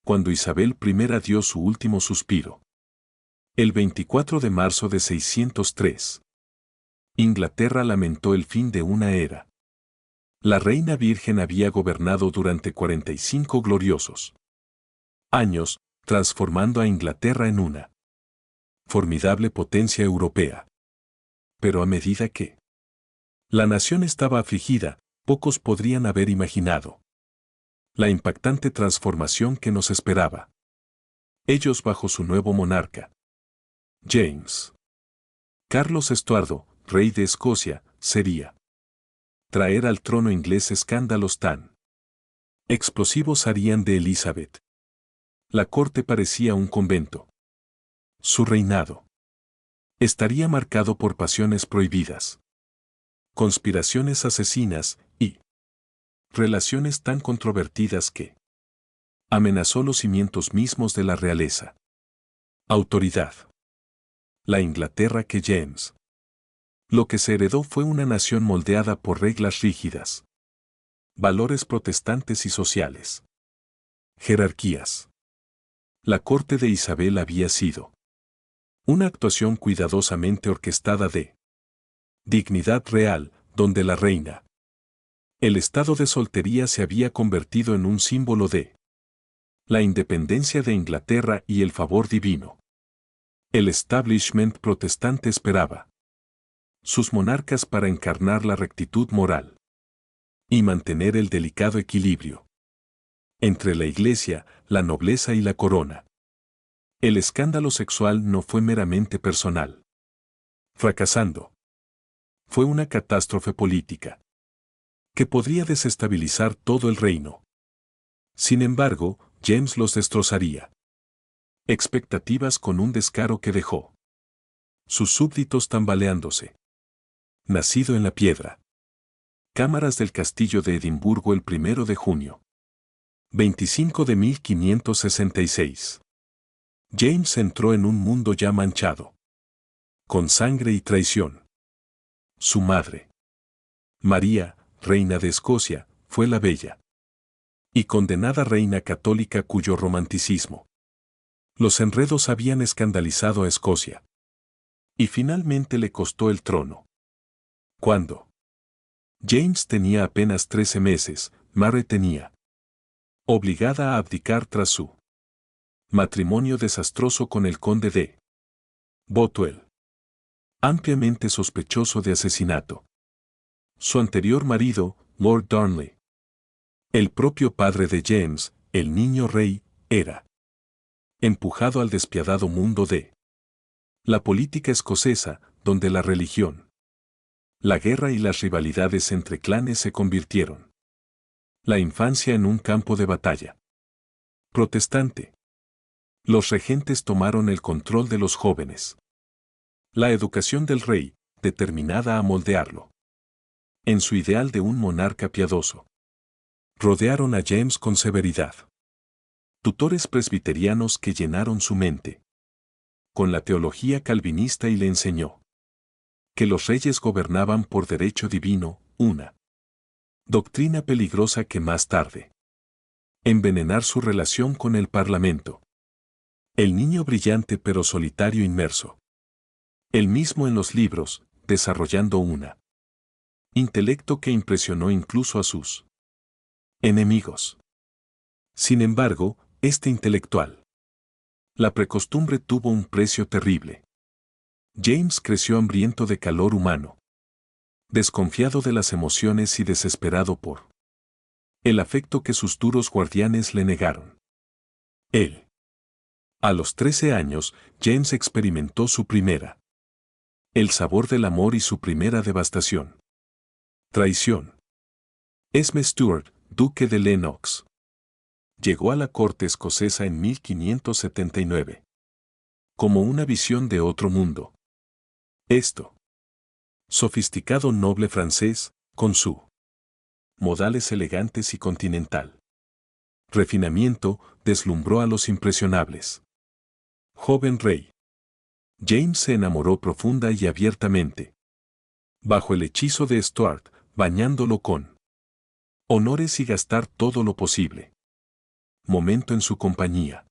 cuando Isabel I dio su último suspiro. El 24 de marzo de 603. Inglaterra lamentó el fin de una era. La reina virgen había gobernado durante 45 gloriosos años, transformando a Inglaterra en una formidable potencia europea. Pero a medida que la nación estaba afligida, pocos podrían haber imaginado la impactante transformación que nos esperaba. Ellos bajo su nuevo monarca, James Carlos Estuardo, rey de Escocia, sería traer al trono inglés escándalos tan explosivos harían de Elizabeth. La corte parecía un convento. Su reinado estaría marcado por pasiones prohibidas, conspiraciones asesinas y relaciones tan controvertidas que amenazó los cimientos mismos de la realeza. Autoridad. La Inglaterra que James lo que se heredó fue una nación moldeada por reglas rígidas, valores protestantes y sociales, jerarquías. La corte de Isabel había sido una actuación cuidadosamente orquestada de dignidad real, donde la reina, el estado de soltería se había convertido en un símbolo de la independencia de Inglaterra y el favor divino. El establishment protestante esperaba sus monarcas para encarnar la rectitud moral y mantener el delicado equilibrio entre la iglesia, la nobleza y la corona. El escándalo sexual no fue meramente personal. Fracasando, fue una catástrofe política que podría desestabilizar todo el reino. Sin embargo, James los destrozaría. Expectativas con un descaro que dejó sus súbditos tambaleándose. Nacido en la piedra. Cámaras del Castillo de Edimburgo el 1 de junio. 25 de 1566. James entró en un mundo ya manchado con sangre y traición. Su madre, María, reina de Escocia, fue la bella y condenada reina católica cuyo romanticismo, los enredos habían escandalizado a Escocia y finalmente le costó el trono. Cuando James tenía apenas 13 meses, Mary tenía obligada a abdicar tras su matrimonio desastroso con el conde de Bothwell, ampliamente sospechoso de asesinato. Su anterior marido, Lord Darnley, el propio padre de James, el niño rey, era empujado al despiadado mundo de la política escocesa, donde la religión, la guerra y las rivalidades entre clanes se convirtieron la infancia en un campo de batalla protestante. Los regentes tomaron el control de los jóvenes. La educación del rey, determinada a moldearlo en su ideal de un monarca piadoso, rodearon a James con severidad. Tutores presbiterianos que llenaron su mente con la teología calvinista y le enseñó que los reyes gobernaban por derecho divino, una doctrina peligrosa que más tarde envenenar su relación con el parlamento. El niño brillante pero solitario inmerso, él mismo en los libros, desarrollando una intelecto que impresionó incluso a sus enemigos. Sin embargo, este intelectual, la precostumbre tuvo un precio terrible. James creció hambriento de calor humano, desconfiado de las emociones y desesperado por el afecto que sus duros guardianes le negaron. Él. A los 13 años, James experimentó su primera, el sabor del amor y su primera devastación. Traición. Esme Stuart, duque de Lennox, llegó a la corte escocesa en 1579. Como una visión de otro mundo. Esto. Sofisticado noble francés, con su modales elegantes y continental refinamiento, deslumbró a los impresionables. Joven rey. James se enamoró profunda y abiertamente. Bajo el hechizo de Stuart, bañándolo con honores y gastar todo lo posible. momento en su compañía.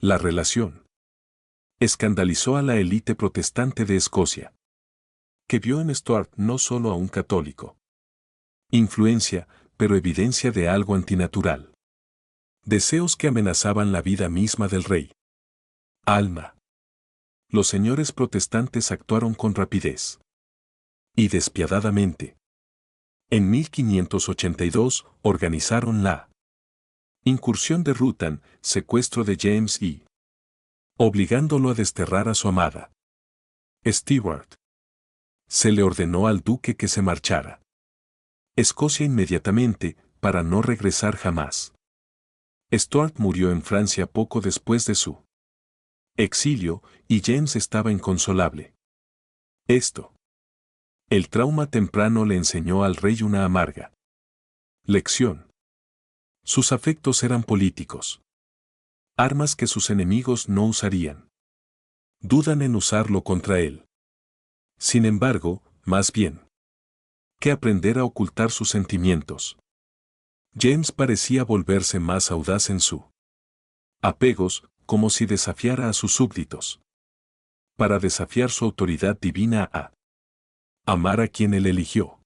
La relación escandalizó a la élite protestante de Escocia, que vio en Stuart no solo a un católico. Influencia, pero evidencia de algo antinatural. Deseos que amenazaban la vida misma del rey. Alma. Los señores protestantes actuaron con rapidez y despiadadamente. En 1582 organizaron la incursión de Ruthven, secuestro de James y obligándolo a desterrar a su amada Stewart. Se le ordenó al duque que se marchara Escocia inmediatamente, para no regresar jamás. Stuart murió en Francia poco después de su exilio, y James estaba inconsolable. El trauma temprano le enseñó al rey una amarga lección. Sus afectos eran políticos. Armas que sus enemigos no usarían. Dudan en usarlo contra él. Sin embargo, más bien que aprender a ocultar sus sentimientos. James parecía volverse más audaz en su apegos, como si desafiara a sus súbditos. Para desafiar su autoridad divina a amar a quien él eligió.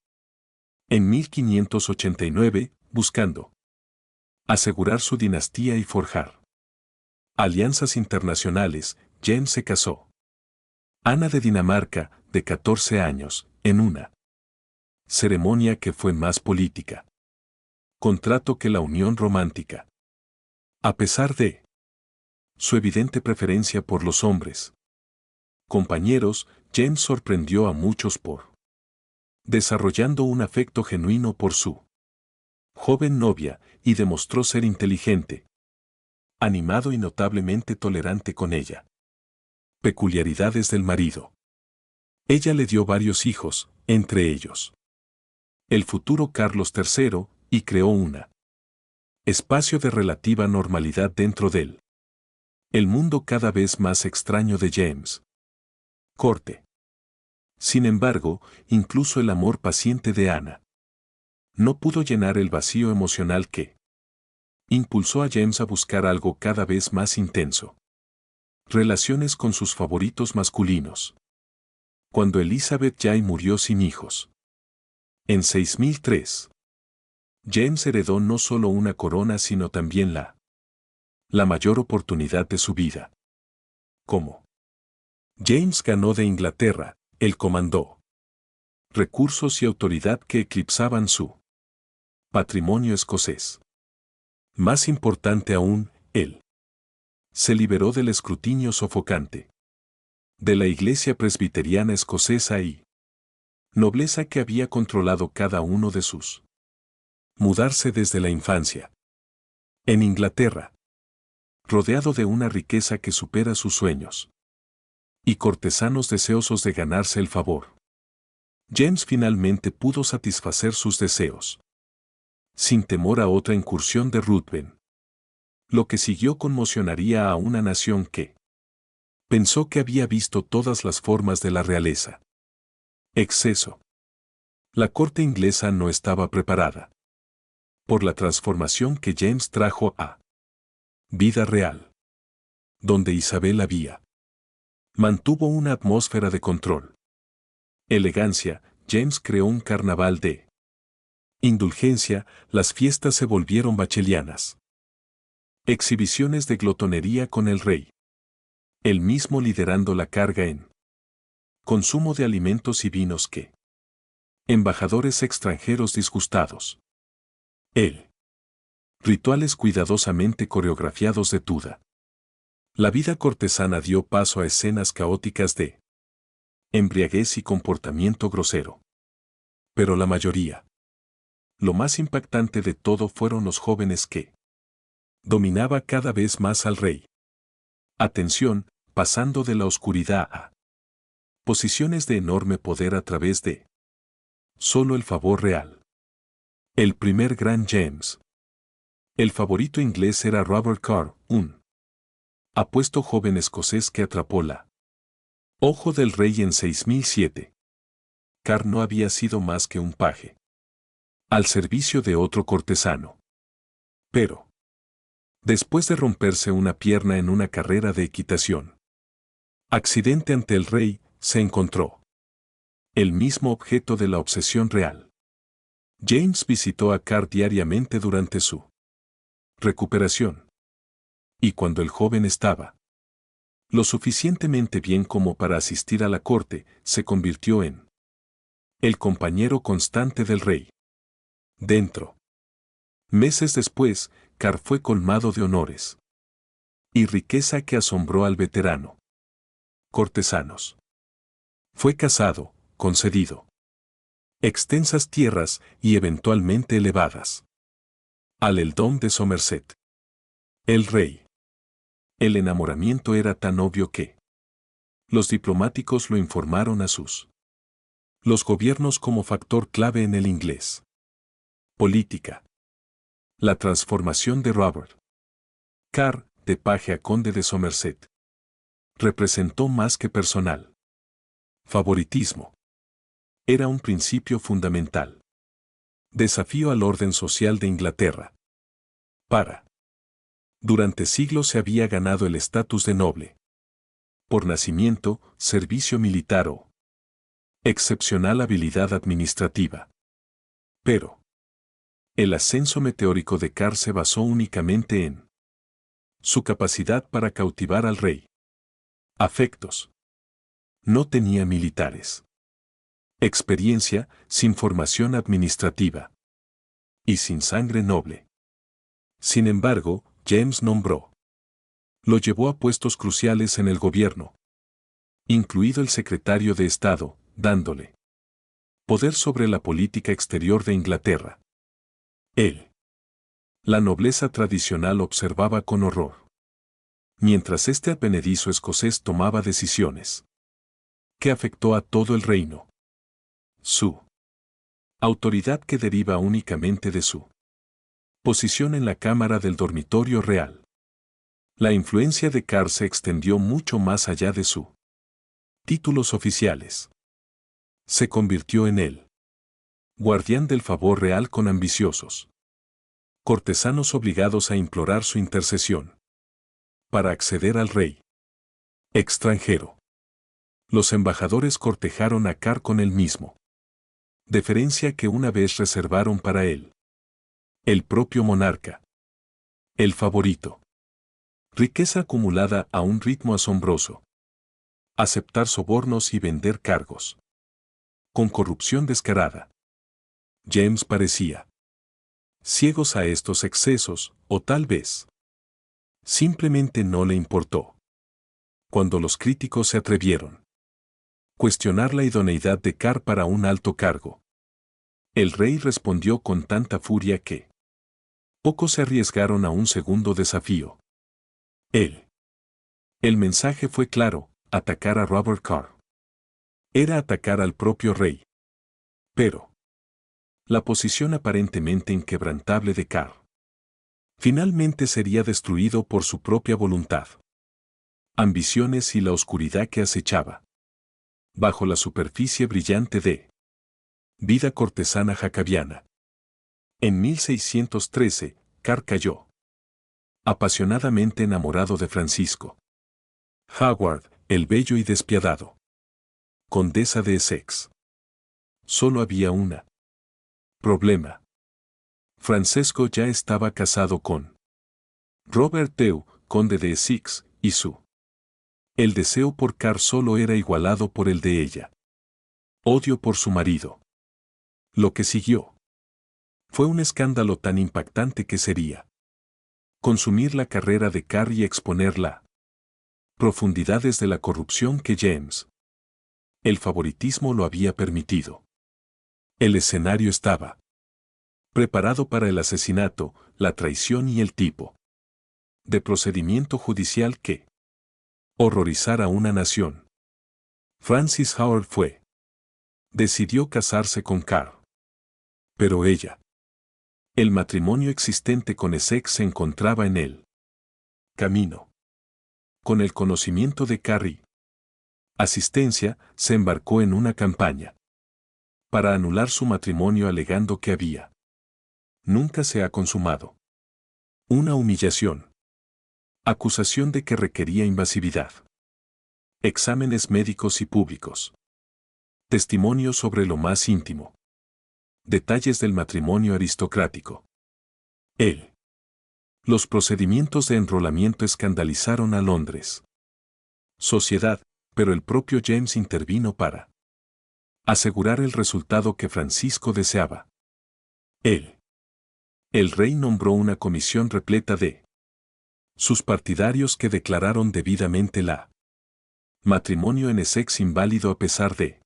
En 1589, buscando asegurar su dinastía y forjar alianzas internacionales, James se casó. Ana de Dinamarca, de 14 años, en una ceremonia que fue más política contrato que la unión romántica. A pesar de su evidente preferencia por los hombres compañeros, James sorprendió a muchos por desarrollando un afecto genuino por su joven novia y demostró ser inteligente, animado y notablemente tolerante con ella. Peculiaridades del marido. Ella le dio varios hijos, entre ellos el futuro Carlos III, y creó una espacio de relativa normalidad dentro de él. El mundo cada vez más extraño de James. Corte. Sin embargo, incluso el amor paciente de Ana no pudo llenar el vacío emocional que impulsó a James a buscar algo cada vez más intenso. Relaciones con sus favoritos masculinos. Cuando Elizabeth Jay murió sin hijos. En 6003. James heredó no solo una corona sino también la mayor oportunidad de su vida. ¿Cómo? James ganó de Inglaterra, él comandó recursos y autoridad que eclipsaban su patrimonio escocés. Más importante aún, él se liberó del escrutinio sofocante de la iglesia presbiteriana escocesa y nobleza que había controlado cada uno de sus mudarse desde la infancia. En Inglaterra, rodeado de una riqueza que supera sus sueños y cortesanos deseosos de ganarse el favor, James finalmente pudo satisfacer sus deseos, sin temor a otra incursión de Ruthven. Lo que siguió conmocionaría a una nación que pensó que había visto todas las formas de la realeza. Exceso. La corte inglesa no estaba preparada por la transformación que James trajo a vida real, donde Isabel había mantuvo una atmósfera de control. Elegancia, James creó un carnaval de indulgencia, las fiestas se volvieron bachelianas. Exhibiciones de glotonería con el rey. Él mismo liderando la carga en consumo de alimentos y vinos que embajadores extranjeros disgustados. Él. Rituales cuidadosamente coreografiados de Tuda. La vida cortesana dio paso a escenas caóticas de embriaguez y comportamiento grosero. Pero la mayoría. Lo más impactante de todo fueron los jóvenes que dominaba cada vez más al rey. Atención, pasando de la oscuridad a posiciones de enorme poder a través de solo el favor real. El primer gran James. El favorito inglés era Robert Carr, un apuesto joven escocés que atrapó la ojo del rey en 6007. Carr no había sido más que un paje al servicio de otro cortesano. Pero Después de romperse una pierna en una carrera de equitación. Accidente ante el rey, se encontró. El mismo objeto de la obsesión real. James visitó a Carr diariamente durante su recuperación. Y cuando el joven estaba lo suficientemente bien como para asistir a la corte, se convirtió en el compañero constante del rey. Dentro. Meses después, Carr fue colmado de honores y riqueza que asombró al veterano. Cortesanos. Fue casado, concedido extensas tierras y eventualmente elevadas al eldón de Somerset. El rey. El enamoramiento era tan obvio que los diplomáticos lo informaron a los gobiernos como factor clave en el inglés. Política. La transformación de Robert Carr, de paje a conde de Somerset, representó más que personal favoritismo. Era un principio fundamental. Desafío al orden social de Inglaterra. Durante siglos se había ganado el estatus de noble. Por nacimiento, servicio militar o excepcional habilidad administrativa. Pero el ascenso meteórico de Carr se basó únicamente en su capacidad para cautivar al rey. Afectos. No tenía militares. Experiencia, sin formación administrativa. Y sin sangre noble. Sin embargo, James nombró. Lo llevó a puestos cruciales en el gobierno. Incluido el secretario de Estado, dándole poder sobre la política exterior de Inglaterra. La nobleza tradicional observaba con horror. Mientras este advenedizo escocés tomaba decisiones que afectó a todo el reino. Su autoridad que deriva únicamente de su posición en la cámara del dormitorio real. La influencia de Carr se extendió mucho más allá de sus títulos oficiales. Se convirtió en el guardián del favor real con ambiciosos cortesanos obligados a implorar su intercesión para acceder al rey extranjero. Los embajadores cortejaron a Carr con el mismo deferencia que una vez reservaron para él. El propio monarca. El favorito. Riqueza acumulada a un ritmo asombroso. Aceptar sobornos y vender cargos. Con corrupción descarada. James parecía ciegos a estos excesos, o tal vez simplemente no le importó. Cuando los críticos se atrevieron a cuestionar la idoneidad de Carr para un alto cargo, el rey respondió con tanta furia que pocos se arriesgaron a un segundo desafío. El mensaje fue claro: atacar a Robert Carr era atacar al propio rey. Pero la posición aparentemente inquebrantable de Carr finalmente sería destruido por su propia voluntad, ambiciones y la oscuridad que acechaba bajo la superficie brillante de vida cortesana jacobiana. En 1613, Carr cayó apasionadamente enamorado de Francisco Howard, el bello y despiadado condesa de Essex. Solo había un problema. Francesco ya estaba casado con Robert Tew, conde de Essex, y el deseo por Carr solo era igualado por el de ella. Odio por su marido. Lo que siguió fue un escándalo tan impactante que sería consumir la carrera de Carr y exponerla profundidades de la corrupción que James el favoritismo lo había permitido. El escenario estaba preparado para el asesinato, la traición y el tipo de procedimiento judicial que horrorizara a una nación. Francis Howard decidió casarse con Carr. Pero ella. El matrimonio existente con Essex se encontraba en el camino. Con el conocimiento de Carr y asistencia, se embarcó en una campaña para anular su matrimonio alegando que nunca se ha consumado. Una humillación. Acusación de que requería invasividad. Exámenes médicos y públicos. Testimonios sobre lo más íntimo. Detalles del matrimonio aristocrático. Los procedimientos de enrolamiento escandalizaron a Londres. Sociedad, pero el propio James intervino para asegurar el resultado que Francisco deseaba. El rey nombró una comisión repleta de sus partidarios que declararon debidamente la matrimonio en Essex inválido a pesar de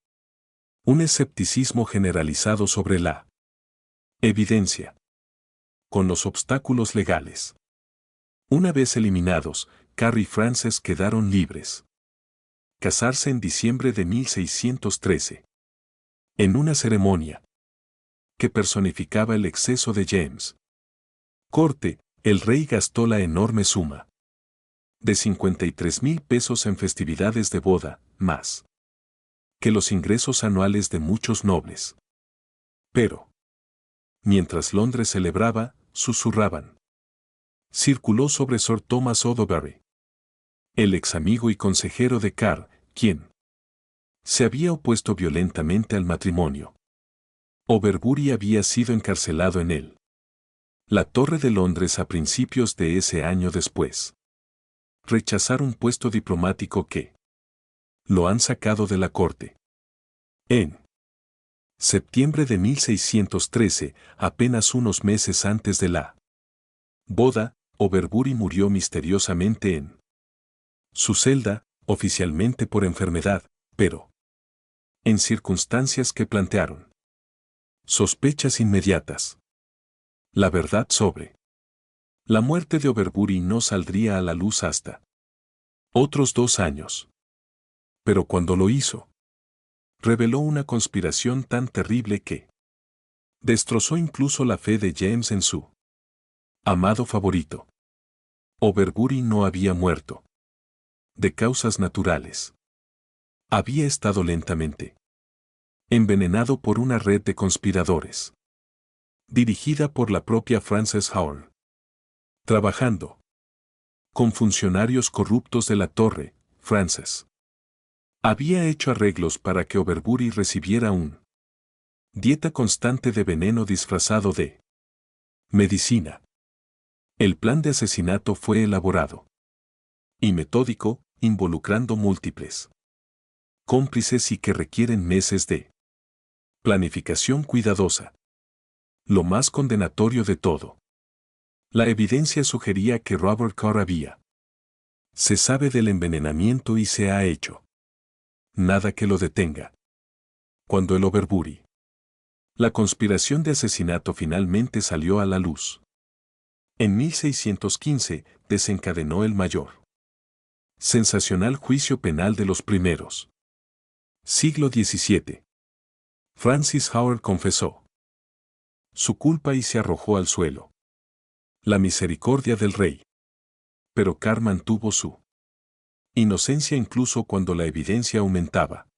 un escepticismo generalizado sobre la evidencia. Con los obstáculos legales una vez eliminados, Carrie y Frances quedaron libres. Casarse en diciembre de 1613. En una ceremonia que personificaba el exceso de James. Corte, el rey gastó la enorme suma de 53,000 pesos en festividades de boda, más que los ingresos anuales de muchos nobles. Pero, mientras Londres celebraba, susurraban. Circuló sobre Sir Thomas Overbury, el ex amigo y consejero de Carr, quien se había opuesto violentamente al matrimonio. Overbury había sido encarcelado en la Torre de Londres a principios de ese año después. Rechazar un puesto diplomático que lo han sacado de la corte. En septiembre de 1613, apenas unos meses antes de la boda, Overbury murió misteriosamente en su celda, oficialmente por enfermedad, pero en circunstancias que plantearon sospechas inmediatas. La verdad sobre la muerte de Overbury no saldría a la luz hasta otros 2 años. Pero cuando lo hizo, reveló una conspiración tan terrible que destrozó incluso la fe de James en su amado favorito. Overbury no había muerto de causas naturales. Había estado lentamente envenenado por una red de conspiradores dirigida por la propia Frances Howard, trabajando con funcionarios corruptos de la torre. Frances había hecho arreglos para que Overbury recibiera una dieta constante de veneno disfrazado de medicina. El plan de asesinato fue elaborado y metódico, involucrando múltiples cómplices y que requieren meses de planificación cuidadosa. Lo más condenatorio de todo. La evidencia sugería que Robert Carr había. Se sabe del envenenamiento y se ha hecho nada que lo detenga. Cuando el Overbury. La conspiración de asesinato finalmente salió a la luz. En 1615 desencadenó el mayor sensacional juicio penal de los primeros. Siglo XVII. Francis Howard confesó su culpa y se arrojó al suelo. La misericordia del rey. Pero Carr mantuvo su inocencia incluso cuando la evidencia aumentaba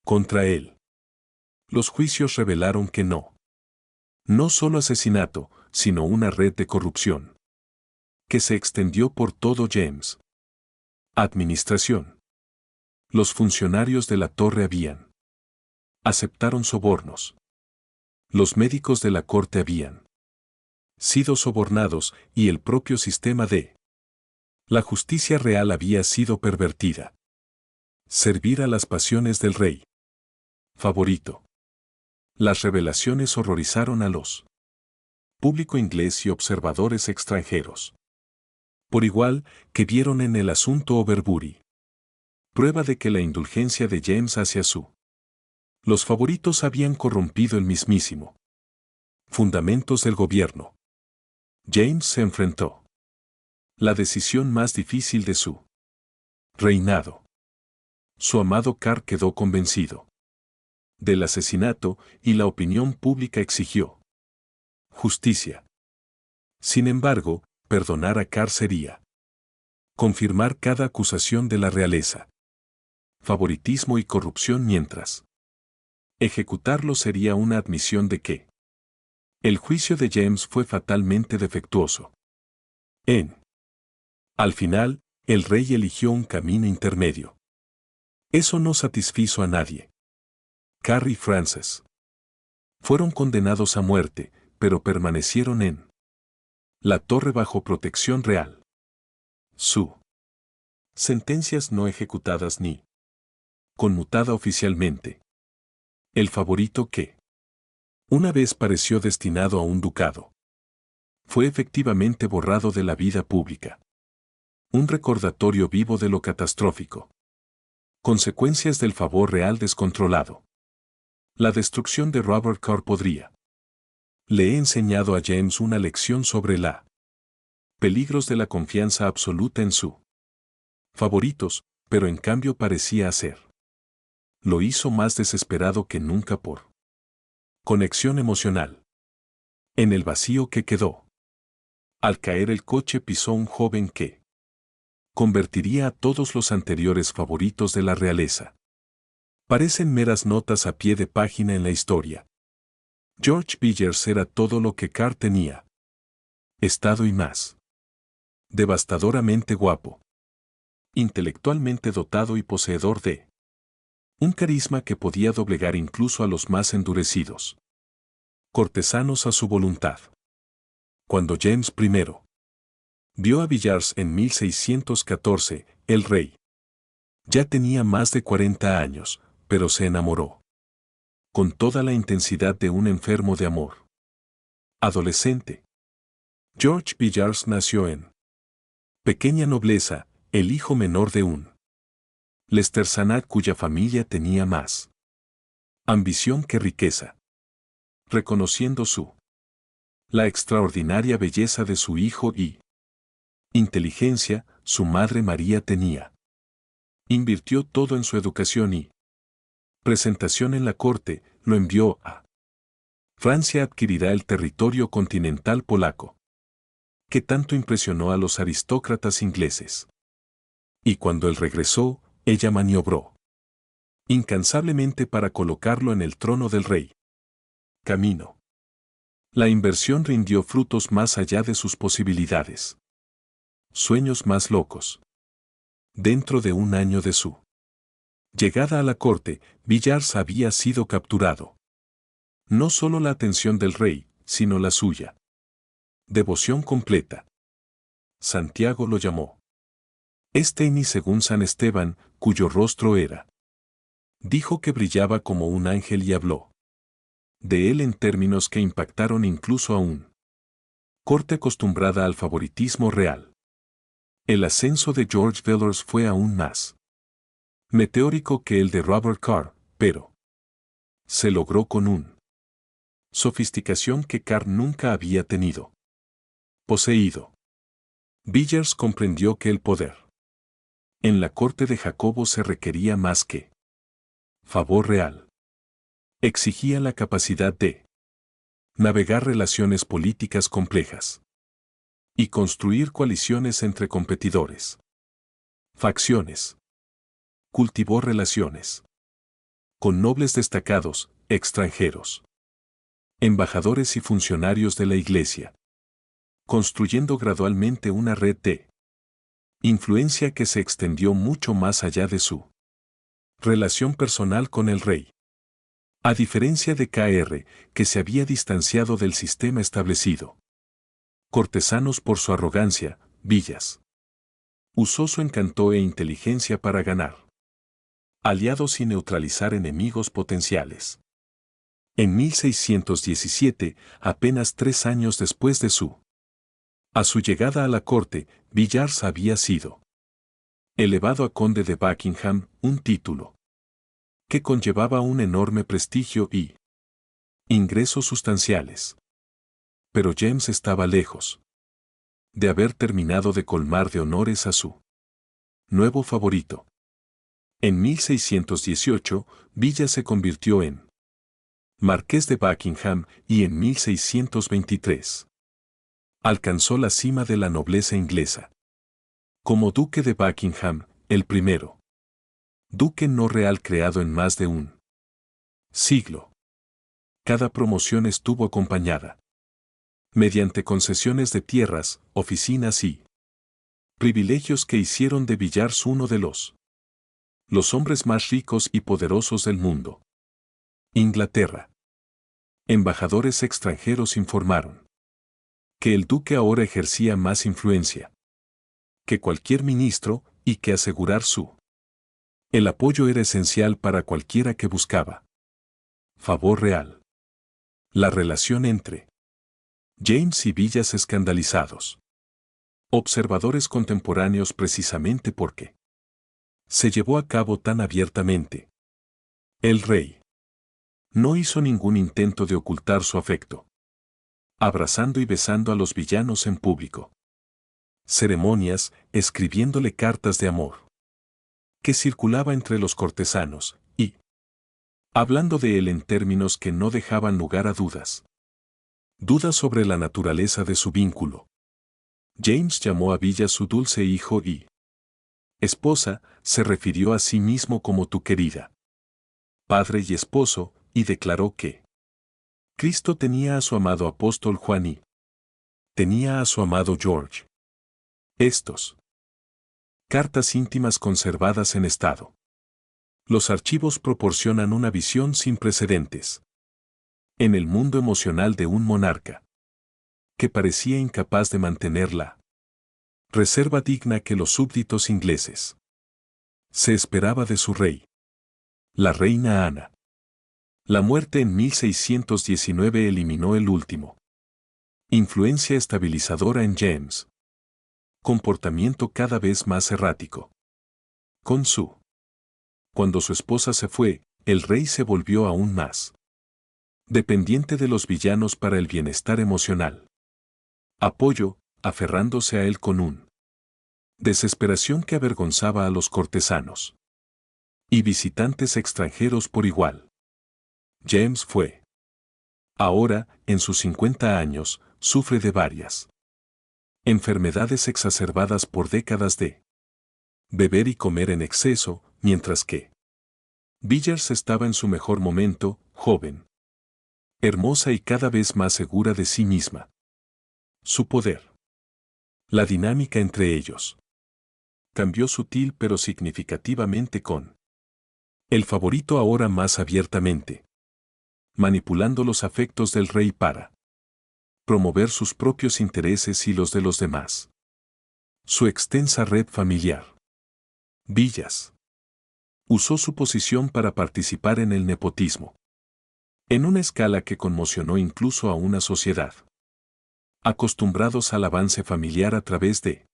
contra él. Los juicios revelaron que no solo asesinato, sino una red de corrupción que se extendió por todo James. Administración. Los funcionarios de la torre aceptaron sobornos. Los médicos de la corte habían sido sobornados y el propio sistema de la justicia real había sido pervertida. Servir a las pasiones del rey favorito. Las revelaciones horrorizaron a los público inglés y observadores extranjeros. Por igual, que vieron en el asunto Overbury prueba de que la indulgencia de James hacia los favoritos habían corrompido el mismísimo fundamentos del gobierno. James se enfrentó la decisión más difícil de su reinado. Su amado Carr quedó convencido del asesinato y la opinión pública exigió justicia. Sin embargo, perdonar a Carr sería confirmar cada acusación de la realeza, favoritismo y corrupción, mientras ejecutarlo sería una admisión de que el juicio de James fue fatalmente defectuoso. En Al final, el rey eligió un camino intermedio. Eso no satisfizo a nadie. Carrie y Frances fueron condenados a muerte, pero permanecieron en la torre bajo protección real. Su sentencias no ejecutadas ni conmutada oficialmente. El favorito que una vez pareció destinado a un ducado fue efectivamente borrado de la vida pública. Un recordatorio vivo de lo catastrófico. Consecuencias del favor real descontrolado. La destrucción de Robert Carr podría. Le he enseñado a James una lección sobre la peligros de la confianza absoluta en su favoritos, pero en cambio parecía hacer. Lo hizo más desesperado que nunca por conexión emocional. En el vacío que quedó. Al caer el coche pisó un joven que convertiría a todos los anteriores favoritos de la realeza. Parecen meras notas a pie de página en la historia. George Villiers era todo lo que Carr tenía. Estado y más. Devastadoramente guapo. Intelectualmente dotado y poseedor de un carisma que podía doblegar incluso a los más endurecidos cortesanos a su voluntad. Cuando James I vio a Villiers en 1614, el rey ya tenía más de 40 años, pero se enamoró con toda la intensidad de un enfermo de amor. Adolescente. George Villiers nació en pequeña nobleza, el hijo menor de un Lestersanat cuya familia tenía más ambición que riqueza. Reconociendo la extraordinaria belleza de su hijo y inteligencia, su madre María tenía. Invirtió todo en su educación y presentación en la corte, lo envió a Francia. Adquirirá el territorio continental polaco, que tanto impresionó a los aristócratas ingleses. Y cuando él regresó, ella maniobró incansablemente para colocarlo en el trono del rey. Camino. La inversión rindió frutos más allá de sus posibilidades. Sueños más locos. Dentro de un año de su llegada a la corte, Villiers había sido capturado. No solo la atención del rey, sino la suya. Devoción completa. Santiago lo llamó Esteini según San Esteban, cuyo rostro era. Dijo que brillaba como un ángel y habló de él en términos que impactaron incluso a un corte acostumbrada al favoritismo real. El ascenso de George Villiers fue aún más meteórico que el de Robert Carr, pero se logró con un sofisticación que Carr nunca había tenido. Poseído. Villiers comprendió que el poder en la corte de Jacobo se requería más que favor real. Exigía la capacidad de navegar relaciones políticas complejas y construir coaliciones entre competidores. Facciones. Cultivó relaciones con nobles destacados, extranjeros, embajadores y funcionarios de la Iglesia, construyendo gradualmente una red de influencia que se extendió mucho más allá de su relación personal con el rey. A diferencia de K.R., que se había distanciado del sistema establecido. Cortesanos por su arrogancia, Villiers usó su encanto e inteligencia para ganar aliados y neutralizar enemigos potenciales. En 1617, apenas 3 años después de a su llegada a la corte, Villiers había sido elevado a conde de Buckingham, un título que conllevaba un enorme prestigio y ingresos sustanciales. Pero James estaba lejos de haber terminado de colmar de honores a su nuevo favorito. En 1618, Villiers se convirtió en marqués de Buckingham y en 1623 alcanzó la cima de la nobleza inglesa. Como duque de Buckingham, el primero duque no real creado en más de un siglo. Cada promoción estuvo acompañada mediante concesiones de tierras, oficinas y Privilegios que hicieron de Villars uno de los hombres más ricos y poderosos del mundo. Inglaterra. Embajadores extranjeros informaron que el duque ahora ejercía más influencia que cualquier ministro y que asegurar el apoyo era esencial para cualquiera que buscaba favor real. La relación entre James y Villas escandalizados. Observadores contemporáneos precisamente porque se llevó a cabo tan abiertamente. El rey no hizo ningún intento de ocultar su afecto, abrazando y besando a los villanos en público. Ceremonias, escribiéndole cartas de amor, que circulaba entre los cortesanos, y hablando de él en términos que no dejaban lugar a dudas. Dudas sobre la naturaleza de su vínculo. James llamó a Villa su dulce hijo y esposa, se refirió a sí mismo como tu querida padre y esposo, y declaró que Cristo tenía a su amado apóstol Juan y tenía a su amado George. Estos cartas íntimas conservadas en estado. Los archivos proporcionan una visión sin precedentes en el mundo emocional de un monarca que parecía incapaz de mantener la reserva digna que los súbditos ingleses se esperaba de su rey. La reina Ana. La muerte en 1619 eliminó el último influencia estabilizadora en James. Comportamiento cada vez más errático. Cuando su esposa se fue, el rey se volvió aún más dependiente de los villanos para el bienestar emocional. Apoyo, aferrándose a él con un desesperación que avergonzaba a los cortesanos y visitantes extranjeros por igual. James fue. Ahora, en sus 50 años, sufre de varias enfermedades exacerbadas por décadas de beber y comer en exceso, mientras que Villars estaba en su mejor momento, joven, hermosa y cada vez más segura de sí misma. Su poder. La dinámica entre ellos cambió sutil pero significativamente con el favorito ahora más abiertamente manipulando los afectos del rey para promover sus propios intereses y los de los demás. Su extensa red familiar. Villas usó su posición para participar en el nepotismo, en una escala que conmocionó incluso a una sociedad acostumbrados al avance familiar a través de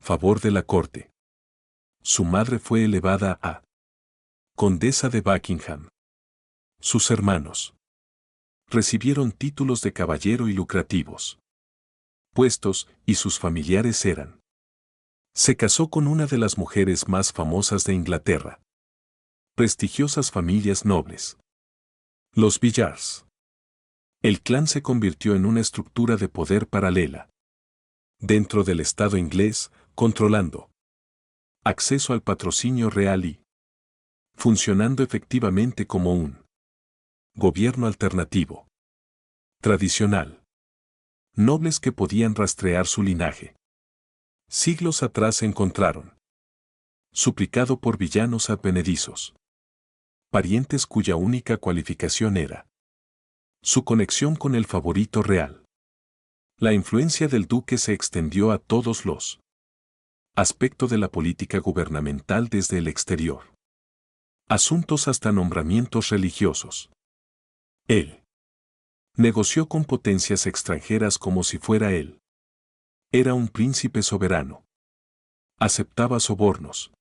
favor de la corte. Su madre fue elevada a condesa de Buckingham. Sus hermanos recibieron títulos de caballero y lucrativos puestos, y sus familiares eran. Se casó con una de las mujeres más famosas de Inglaterra. Prestigiosas familias nobles. Los Villars. El clan se convirtió en una estructura de poder paralela dentro del Estado inglés, controlando acceso al patrocinio real y funcionando efectivamente como un gobierno alternativo. Tradicional. Nobles que podían rastrear su linaje. Siglos atrás se encontraron. Suplicado por villanos advenedizos. Parientes cuya única cualificación era su conexión con el favorito real. La influencia del duque se extendió a todos los aspectos de la política gubernamental desde el exterior. Asuntos hasta nombramientos religiosos. Él negoció con potencias extranjeras como si fuera él. Era un príncipe soberano. Aceptaba sobornos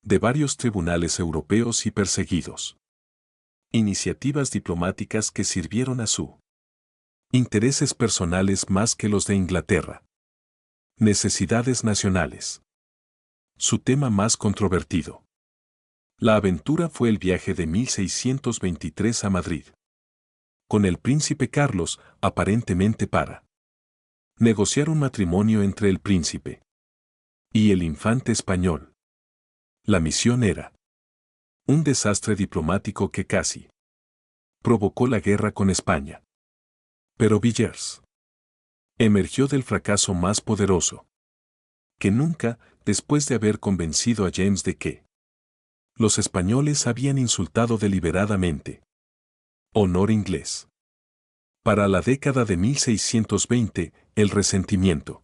de varios tribunales europeos y perseguidos. Iniciativas diplomáticas que sirvieron a su intereses personales más que los de Inglaterra. Necesidades nacionales. Su tema más controvertido. La aventura fue el viaje de 1623 a Madrid. Con el príncipe Carlos, aparentemente para negociar un matrimonio entre el príncipe y el infante español. La misión era un desastre diplomático que casi provocó la guerra con España. Pero Villars emergió del fracaso más poderoso. que nunca, después de haber convencido a James de que los españoles habían insultado deliberadamente honor inglés. Para la década de 1620, el resentimiento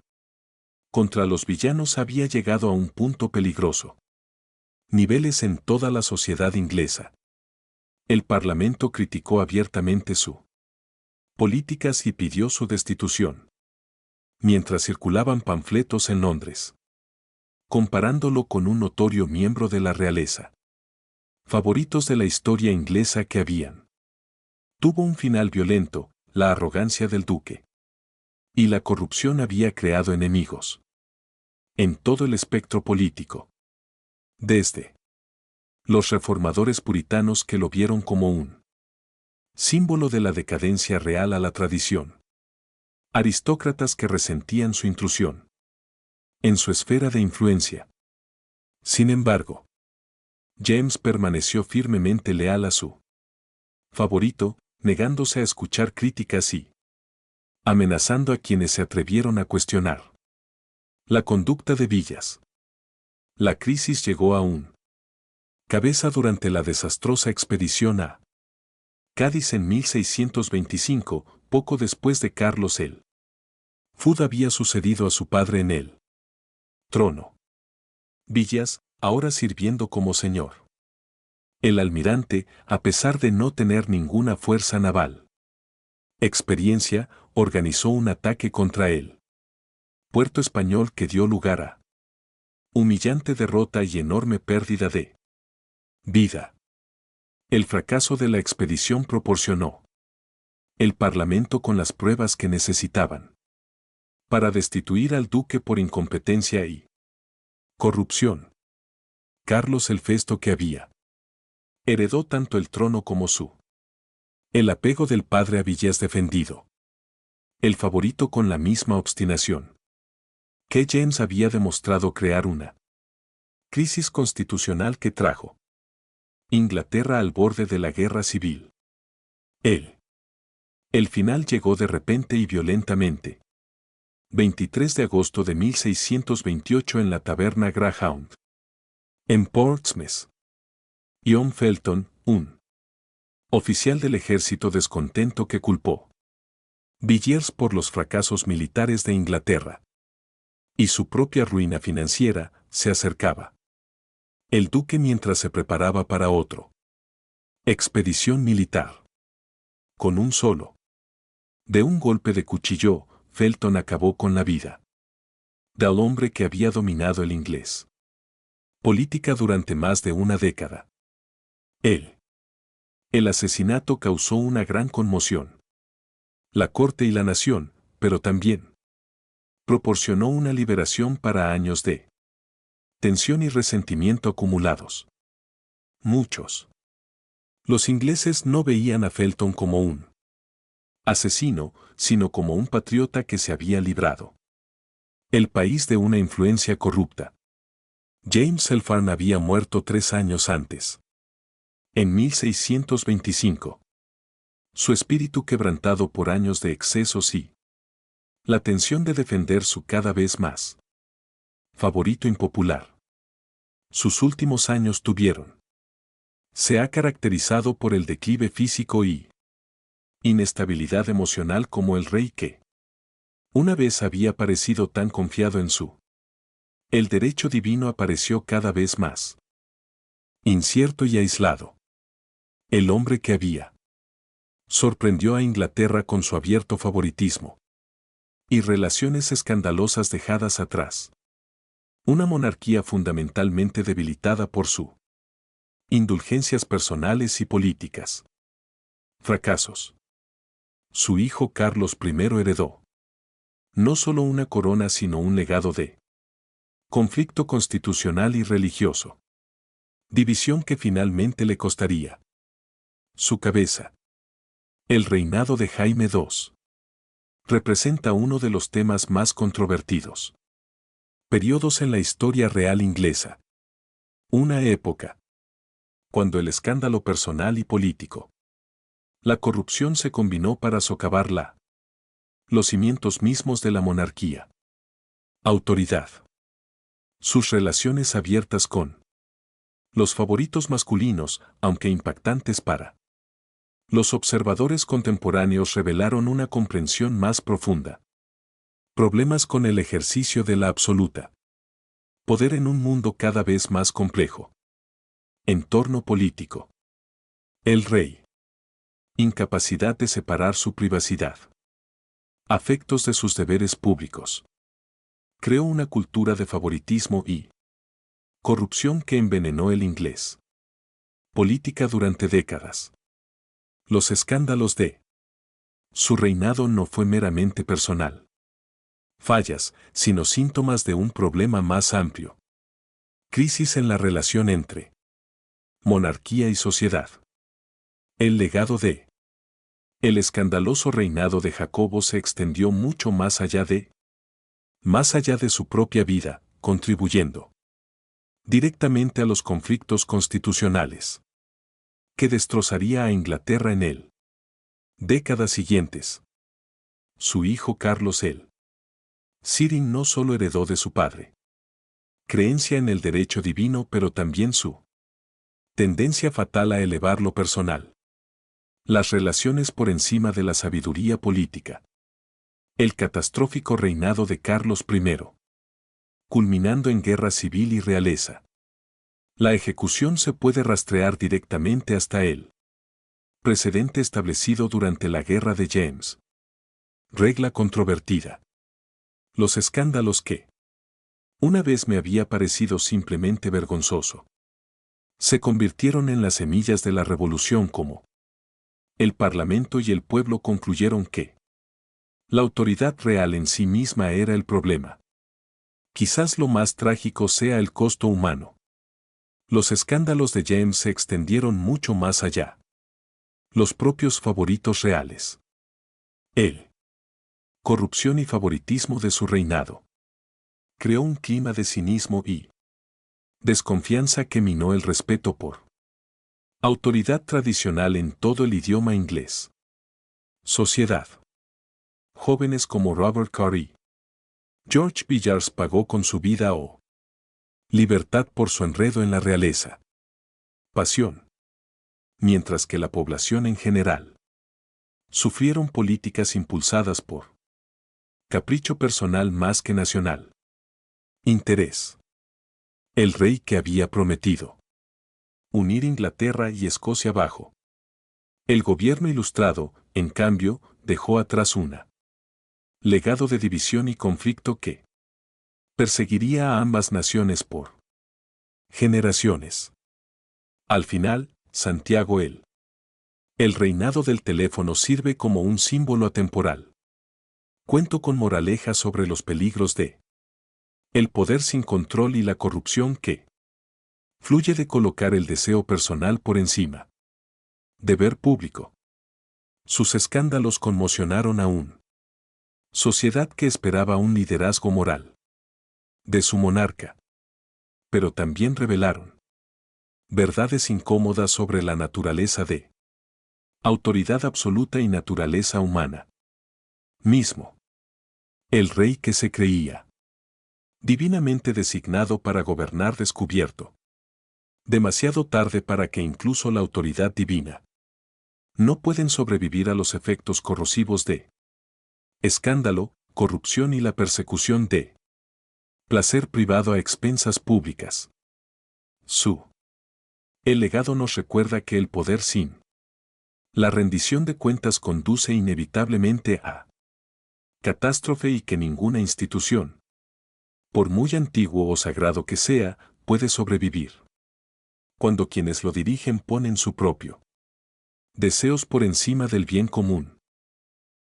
contra los villanos había llegado a un punto peligroso. Niveles en toda la sociedad inglesa. El Parlamento criticó abiertamente su políticas y pidió su destitución. Mientras circulaban panfletos en Londres, comparándolo con un notorio miembro de la realeza. Favoritos de la historia inglesa que habían. Tuvo un final violento, la arrogancia del duque. Y la corrupción había creado enemigos en todo el espectro político. Desde los reformadores puritanos que lo vieron como un símbolo de la decadencia real a la tradición. Aristócratas que resentían su intrusión en su esfera de influencia. Sin embargo, James permaneció firmemente leal a su favorito, negándose a escuchar críticas y amenazando a quienes se atrevieron a cuestionar la conducta de Villas. La crisis llegó a un cabeza durante la desastrosa expedición a Cádiz en 1625, poco después de Carlos el Fud había sucedido a su padre en el trono. Villas, ahora sirviendo como señor. El almirante, a pesar de no tener ninguna fuerza naval experiencia, organizó un ataque contra él. Puerto español que dio lugar a humillante derrota y enorme pérdida de vida. El fracaso de la expedición proporcionó el Parlamento con las pruebas que necesitaban para destituir al duque por incompetencia y corrupción. Carlos el Festo, que había heredó tanto el trono como el apego del padre a Villas, defendido el favorito con la misma obstinación que James había demostrado, crear una crisis constitucional que trajo Inglaterra al borde de la guerra civil. El final llegó de repente y violentamente. 23 de agosto de 1628 en la taberna Greyhound, en Portsmouth. John Felton, un oficial del ejército descontento que culpó Villiers por los fracasos militares de Inglaterra y su propia ruina financiera, se acercaba el duque mientras se preparaba para otro expedición militar. Con un solo de un golpe de cuchillo, Felton acabó con la vida del hombre que había dominado el inglés política durante más de una década. El asesinato causó una gran conmoción. La corte y la nación, pero también proporcionó una liberación para años de tensión y resentimiento acumulados. Muchos. Los ingleses no veían a Felton como un asesino, sino como un patriota que se había librado el país de una influencia corrupta. James Elfarn había muerto 3 años antes. En 1625. Su espíritu quebrantado por años de excesos y la tensión de defender su cada vez más favorito impopular. Sus últimos años se ha caracterizado por el declive físico y inestabilidad emocional como el rey que una vez había parecido tan confiado en el derecho divino apareció cada vez más incierto y aislado. El hombre que había sorprendió a Inglaterra con su abierto favoritismo y relaciones escandalosas dejadas atrás. Una monarquía fundamentalmente debilitada por sus indulgencias personales y políticas. Fracasos. Su hijo Carlos I heredó no solo una corona sino un legado de conflicto constitucional y religioso. División que finalmente le costaría su cabeza. El reinado de Jaime II representa uno de los temas más controvertidos periodos en la historia real inglesa. Una época cuando el escándalo personal y político, la corrupción se combinó para socavar los cimientos mismos de la monarquía. Autoridad. Sus relaciones abiertas con los favoritos masculinos, aunque impactantes para los observadores contemporáneos, revelaron una comprensión más profunda. Problemas con el ejercicio de la absoluta poder en un mundo cada vez más complejo. Entorno político. El rey. Incapacidad de separar su privacidad. Afectos de sus deberes públicos. Creó una cultura de favoritismo y corrupción que envenenó el inglés. Política durante décadas. Los escándalos de su reinado no fue meramente personal. Fallas, sino síntomas de un problema más amplio. Crisis en la relación entre monarquía y sociedad. El legado de el escandaloso reinado de Jacobo se extendió mucho más allá de su propia vida, contribuyendo directamente a los conflictos constitucionales que destrozaría a Inglaterra en el décadas siguientes. Su hijo Carlos el Sirin no solo heredó de su padre creencia en el derecho divino, pero también su tendencia fatal a elevar lo personal, las relaciones por encima de la sabiduría política. El catastrófico reinado de Carlos I, culminando en guerra civil y realeza. La ejecución se puede rastrear directamente hasta el precedente establecido durante la Guerra de James. Regla controvertida. Los escándalos que una vez me había parecido simplemente vergonzoso se convirtieron en las semillas de la revolución, como el Parlamento y el pueblo concluyeron que la autoridad real en sí misma era el problema. Quizás lo más trágico sea el costo humano. Los escándalos de James se extendieron mucho más allá. Los propios favoritos reales. El corrupción y favoritismo de su reinado creó un clima de cinismo y desconfianza que minó el respeto por autoridad tradicional en todo el idioma inglés. Sociedad. Jóvenes como Robert Curry, George Villiers pagó con su vida o libertad por su enredo en la realeza. Pasión. Mientras que la población en general sufrieron políticas impulsadas por capricho personal más que nacional interés. El rey, que había prometido unir Inglaterra y Escocia bajo el gobierno ilustrado, en cambio, dejó atrás una legado de división y conflicto que perseguiría a ambas naciones por generaciones. Al final, Santiago el reinado del teléfono sirve como un símbolo atemporal. Cuento con moraleja sobre los peligros de el poder sin control y la corrupción que fluye de colocar el deseo personal por encima. Deber público. Sus escándalos conmocionaron a una sociedad que esperaba un liderazgo moral de su monarca. Pero también revelaron verdades incómodas sobre la naturaleza de autoridad absoluta y naturaleza humana. Mismo. El rey, que se creía divinamente designado para gobernar, descubierto demasiado tarde para que incluso la autoridad divina no pueden sobrevivir a los efectos corrosivos de escándalo, corrupción y la persecución de placer privado a expensas públicas. El legado nos recuerda que el poder sin la rendición de cuentas conduce inevitablemente a catástrofe y que ninguna institución, por muy antiguo o sagrado que sea, puede sobrevivir cuando quienes lo dirigen ponen su propio deseos por encima del bien común.